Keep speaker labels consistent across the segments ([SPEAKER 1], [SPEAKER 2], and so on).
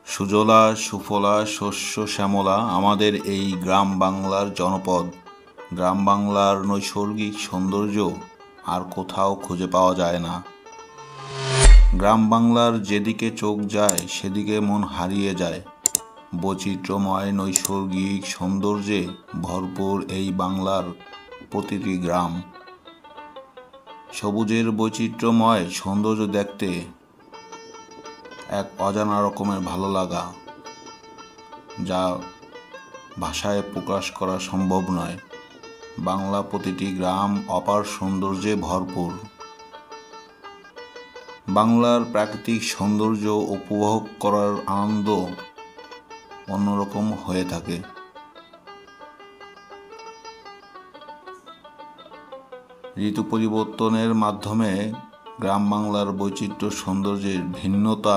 [SPEAKER 1] সুজলা সুফলা শস্য শ্যামলা আমাদের এই গ্রাম বাংলার জনপদ। গ্রাম বাংলার নৈসর্গিক সৌন্দর্য আর কোথাও খুঁজে পাওয়া যায় না। গ্রাম বাংলার যেদিকে চোখ যায় সেদিকে মন হারিয়ে যায়। বৈচিত্র্যময় নৈসর্গিক সৌন্দর্যে ভরপুর এই বাংলার প্রতিটি গ্রাম। সবুজের বৈচিত্র্যময় সৌন্দর্য দেখতে এক অজানা রকমের ভালো লাগা, যা ভাষায় প্রকাশ করা সম্ভব নয়। বাংলা প্রতিটি গ্রাম অপার সৌন্দর্যে ভরপুর। বাংলার প্রাকৃতিক সৌন্দর্য উপভোগ করার আনন্দ অন্যরকম হয়ে থাকে। ঋতু পরিবর্তনের মাধ্যমে গ্রাম বাংলার বৈচিত্র্য সৌন্দর্যের ভিন্নতা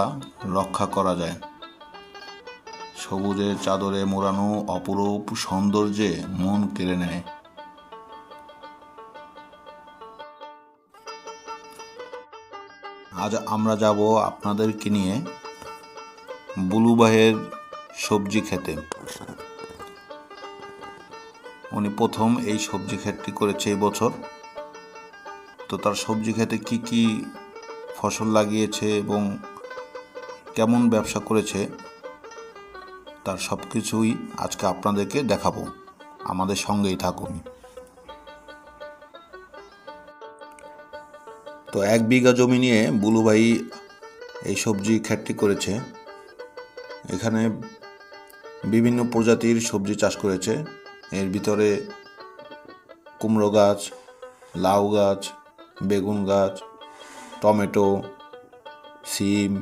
[SPEAKER 1] রক্ষা করা যায়। সবুজের চাদরে মোড়ানো অপরূপ সৌন্দর্যে মন কেড়ে নেয়। আজ আমরা যাব আপনাদেরকে নিয়ে বুলু ভাইয়ের সবজি খেতে। উনি প্রথম এই সবজি ক্ষেতটি করেছে এই বছর। তো তার সবজি খেতে কি কি ফসল লাগিয়েছে এবং কেমন ব্যবসা করেছে তার সব কিছুই আজকে আপনাদেরকে দেখাবো। আমাদের সঙ্গেই থাকুন। তো 1 বিঘা জমি নিয়ে বুলু ভাই এই সবজি ক্ষেতটি করেছে। এখানে বিভিন্ন প্রজাতির সবজি চাষ করেছে। এর ভিতরে কুমড়ো গাছ, লাউ গাছ, বেগুন গাছ, টমেটো, সিম,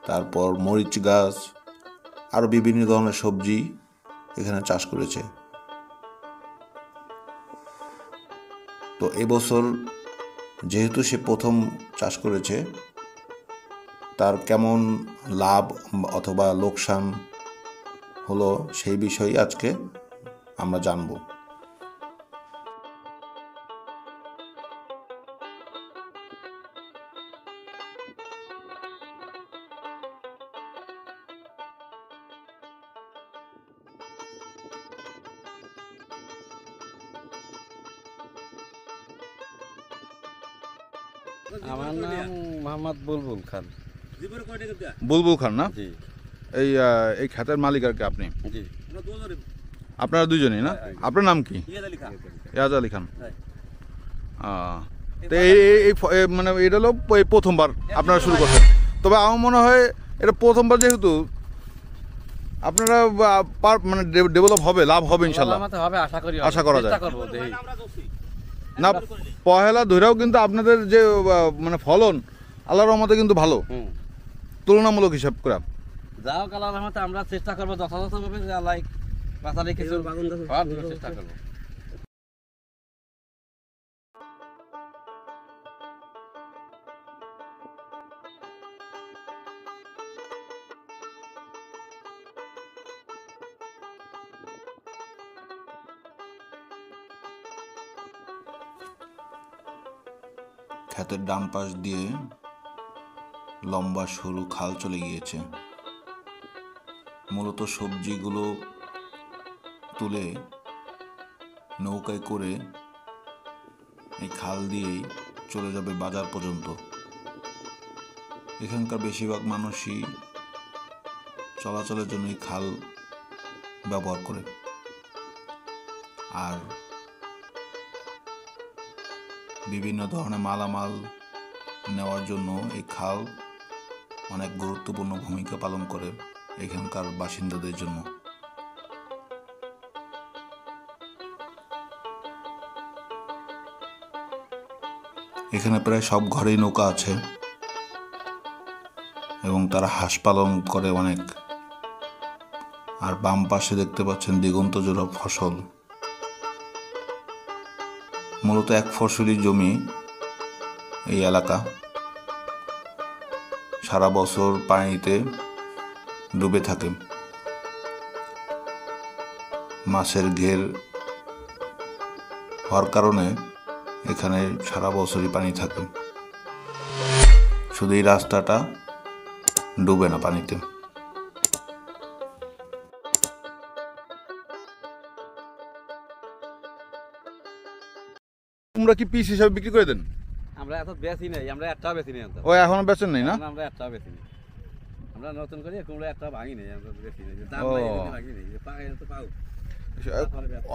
[SPEAKER 1] তারপর মরিচ গাছ, আরও বিভিন্ন ধরনের সবজি এখানে চাষ করেছে। তো এবছর যেহেতু সে প্রথম চাষ করেছে, তার কেমন লাভ অথবা লোকসান হলো সেই বিষয়ে আজকে আমরা জানব।
[SPEAKER 2] আমার নাম মোহাম্মদ বুলবুল খান।
[SPEAKER 1] বুলবুল খান না?
[SPEAKER 2] জি।
[SPEAKER 1] এই খাতের মালিক আর কি আপনি?
[SPEAKER 2] জি।
[SPEAKER 1] আপনারা দুজনেই না? আপনার নাম কি? ইয়াজ আলী খান। তো মানে এটা হলো প্রথমবার আপনারা শুরু করছেন। তবে আমার মনে হয় এটা প্রথমবার, যেহেতু আপনারা মানে ডেভেলপ হবে, লাভ হবে ইনশাল্লাহ। আশা করা যায় না। পহেলা ধরেও কিন্তু আপনাদের যে মানে ফলন আল্লাহর রহমতে কিন্তু ভালো, তুলনামূলক হিসাব করে।
[SPEAKER 2] যাও আল্লাহর রহমতে আমরা চেষ্টা করবো যথাযথভাবে যে আল্লাহ বাঁচালে কিছু চেষ্টা করবো।
[SPEAKER 1] ক্ষেতের ডান পাশ দিয়ে লম্বা সরু খাল চলে গিয়েছে। মূলত সবজিগুলো তুলে নৌকায় করে এই খাল দিয়েই চলে যাবে বাজার পর্যন্ত। এখানকার বেশিরভাগ মানুষই চলাচলের জন্য এই খাল ব্যবহার করে। আর বিভিন্ন ধরনের মালামাল নেওয়ার জন্য এই খাল অনেক গুরুত্বপূর্ণ ভূমিকা পালন করে এখানকার বাসিন্দাদের জন্য। এখানে প্রায় সব ঘরেই নৌকা আছে এবং তারা হাঁস পালন করে অনেক। আর বাম পাশে দেখতে পাচ্ছেন দিগন্ত জোড়া ফসল। মূলত এক ফসলি জমি এই এলাকা। সারা বছর পানিতে ডুবে থাকে। মাছের ঘের হওয়ার কারণে এখানে সারা বছরই পানি থাকে। শুধু এই রাস্তাটা ডুবে না পানিতে।
[SPEAKER 3] কুমড়া কি পিস হিসাবে বিক্রি করে দেন?
[SPEAKER 2] আমরা এত বেশি নেই, আমরা একটাও বেশি নেই।
[SPEAKER 3] ও এখনো বেচেন নাই না?
[SPEAKER 2] আমরা একটাও বেশি নেই, আমরা নতুন করে কুমড়া একটাও ভাঙি নেই, আমরা বেশি নেই, দাম
[SPEAKER 3] ও।
[SPEAKER 2] নাই এজন্য ভাঙি নেই, যে পাই তো পাও।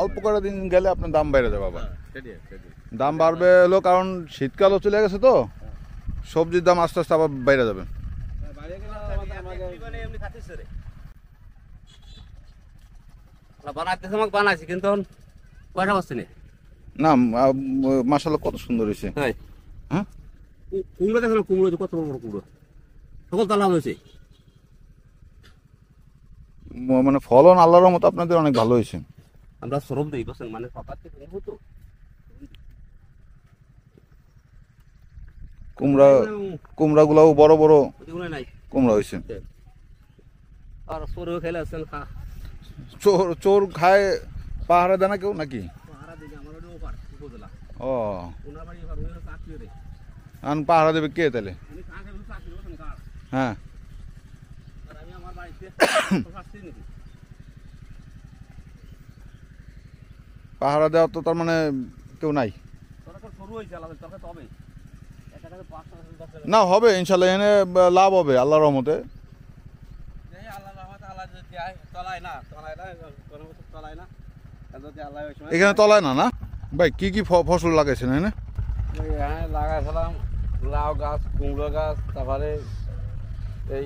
[SPEAKER 3] অল্প কটা দিন গেলে আপনার দাম বেড়ে যাবে আবার।
[SPEAKER 2] হ্যাঁ, সেটাই, সেটাই।
[SPEAKER 3] দাম বাড়বে হলো কারণ শীতকালও চলে গেছে তো, সবজির দাম আস্তে আস্তে আবার বেড়ে যাবে।
[SPEAKER 2] বাইরে গেলে বানাইতেছে, আমাকে বানাইছি কিন্তু এখন কয়টা বসছে না।
[SPEAKER 3] না মাশাআল্লাহ কত সুন্দর হয়েছে।
[SPEAKER 2] হ্যাঁ,
[SPEAKER 3] হ্যাঁ
[SPEAKER 2] কুমড়ো দেখো না, কুমড়ো কত বড় বড় কুমড়ো, সকল তালা হয়েছে।
[SPEAKER 3] মানে ফলন আল্লাহর মতো আপনাদের অনেক ভালো হয়েছে।
[SPEAKER 2] আমরা সরব দিই বসেন, মানে সকাল থেকে নেবো তো।
[SPEAKER 3] কুমড়া গুলাও বড় বড়
[SPEAKER 2] ওইগুলো নাই,
[SPEAKER 3] কুমড়া হয়েছে।
[SPEAKER 2] আর সরেও খেলে আসছেন খা।
[SPEAKER 3] চোর চোর খায় পাহাড়ে দেয় না কেউ নাকি?
[SPEAKER 2] পাহারা দিকে আমার ওটা ওপার উপজেলা,
[SPEAKER 3] ও
[SPEAKER 2] ওনার বাড়ি এবার ওই চাকরি রে,
[SPEAKER 3] আন পাহাড়া দেবে কে তাহলে?
[SPEAKER 2] উনি কাকে চাকরি বসেন কার,
[SPEAKER 3] হ্যাঁ
[SPEAKER 2] আর আমি আমার বাড়িতে আসছি নাকি।
[SPEAKER 3] পাহাড়া দেওয়া তো তার মানে কেউ নাই।
[SPEAKER 2] তোরা তো শুরু হয়েছে আলাদা, তোরা তো হবে একটা কাছে 5
[SPEAKER 3] না হবে ইনশাল্লাহ, এনে লাভ হবে আল্লাহর রহমতে।
[SPEAKER 2] আল্লাহ রহমতে, আল্লাহ যদি তলায় না কোনো কিছু তলায় না, যদি আল্লাহ ওই সময়
[SPEAKER 3] এখানে তলায় না না ভাই, কি কি ফসল লাগাইছেন এখানে?
[SPEAKER 2] হ্যাঁ লাগাইছিলাম লাউ গাছ, কুমড়ো গাছ, তারপরে এই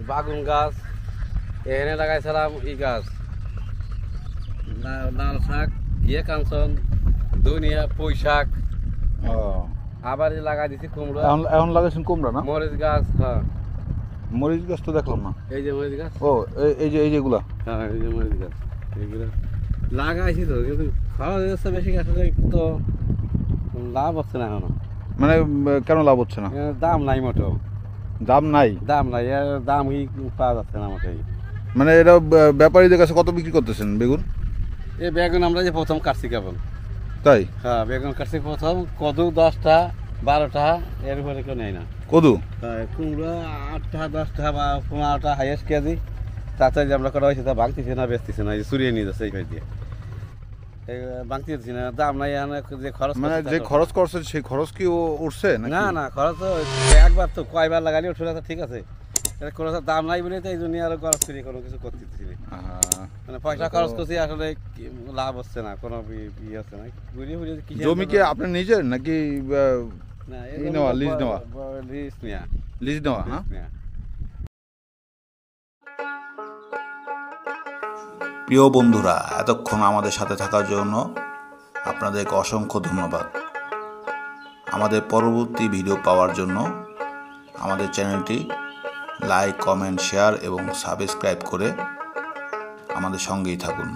[SPEAKER 2] বাগুন গাছ, এখানে লাগাইছিলাম ই গাছ, লাল শাক, কাঞ্চন, ধনিয়া, পুঁই শাক,
[SPEAKER 3] ও
[SPEAKER 2] আবার লাগাই দিছি কুমড়ো,
[SPEAKER 3] এখন লাগাইছেন কুমড়া না?
[SPEAKER 2] মরিচ গাছ। হ্যাঁ,
[SPEAKER 3] মরিচ গাছ তো দেখলাম না।
[SPEAKER 2] এই যে মরিচ গাছ।
[SPEAKER 3] ও এই যেগুলা।
[SPEAKER 2] হ্যাঁ, এই যে মরিচ গাছ, এইগুলো লাগাইছি তো, কিন্তু খাওয়া যাচ্ছে বেশি, আসলে তো লাভ হচ্ছে না এখনো।
[SPEAKER 3] মানে কেন লাভ হচ্ছে না?
[SPEAKER 2] দাম নাই মোটেও,
[SPEAKER 3] দাম নাই?
[SPEAKER 2] দাম নাই, এর দাম পাওয়া যাচ্ছে না মোটেই।
[SPEAKER 3] মানে এটা ব্যাপারীদের কাছে কত বিক্রি করতেছেন বেগুন?
[SPEAKER 2] এই বেগুন আমরা যে প্রথম কাটছি কেবল।
[SPEAKER 3] তাই?
[SPEAKER 2] হ্যাঁ, বেগুন কাটছি প্রথম, কদু 10টা 12টা, এর উপরে কেউ নেয় না।
[SPEAKER 3] কদু?
[SPEAKER 2] কুমড়ো 8টা 10টা বা 15টা হাইয়েস্ট কেজি, তাতে যে আমরা করা হয়েছে তা ভাঙতেছি না, বেচতেছি না, এই যে চুরিয়ে নিয়ে যাচ্ছে এই কাজ দিয়ে, ভাঙতে দিচ্ছি না, দাম নাই। যে খরচ
[SPEAKER 3] মানে
[SPEAKER 2] করছি
[SPEAKER 3] যে
[SPEAKER 2] তা
[SPEAKER 3] খরচ করছেন সেই খরচ কি উঠছে নাকি?
[SPEAKER 2] না না, খরচ তো একবার তো কয়বার লাগালি উঠে তো ঠিক আছে, কোনো দাম নাই বলে তো এই জন্য আরো খরচ করি, কোনো কিছু করতে দিচ্ছি না। মানে পয়সা খরচ করছি, আসলে লাভ হচ্ছে না, কোনো ই হচ্ছে না। ঘুরিয়ে ঘুরিয়ে
[SPEAKER 3] জমি কি আপনার নিজের নাকি
[SPEAKER 2] না,
[SPEAKER 3] লিজ নেওয়া? লিজ নেওয়া। হ্যাঁ
[SPEAKER 1] প্রিয় বন্ধুরা, এতক্ষণ আমাদের সাথে থাকার জন্য আপনাদেরকে অসংখ্য ধন্যবাদ। আমাদের পরবর্তী ভিডিও পাওয়ার জন্য আমাদের চ্যানেলটি লাইক, কমেন্ট, শেয়ার এবং সাবস্ক্রাইব করে আমাদের সঙ্গেই থাকুন।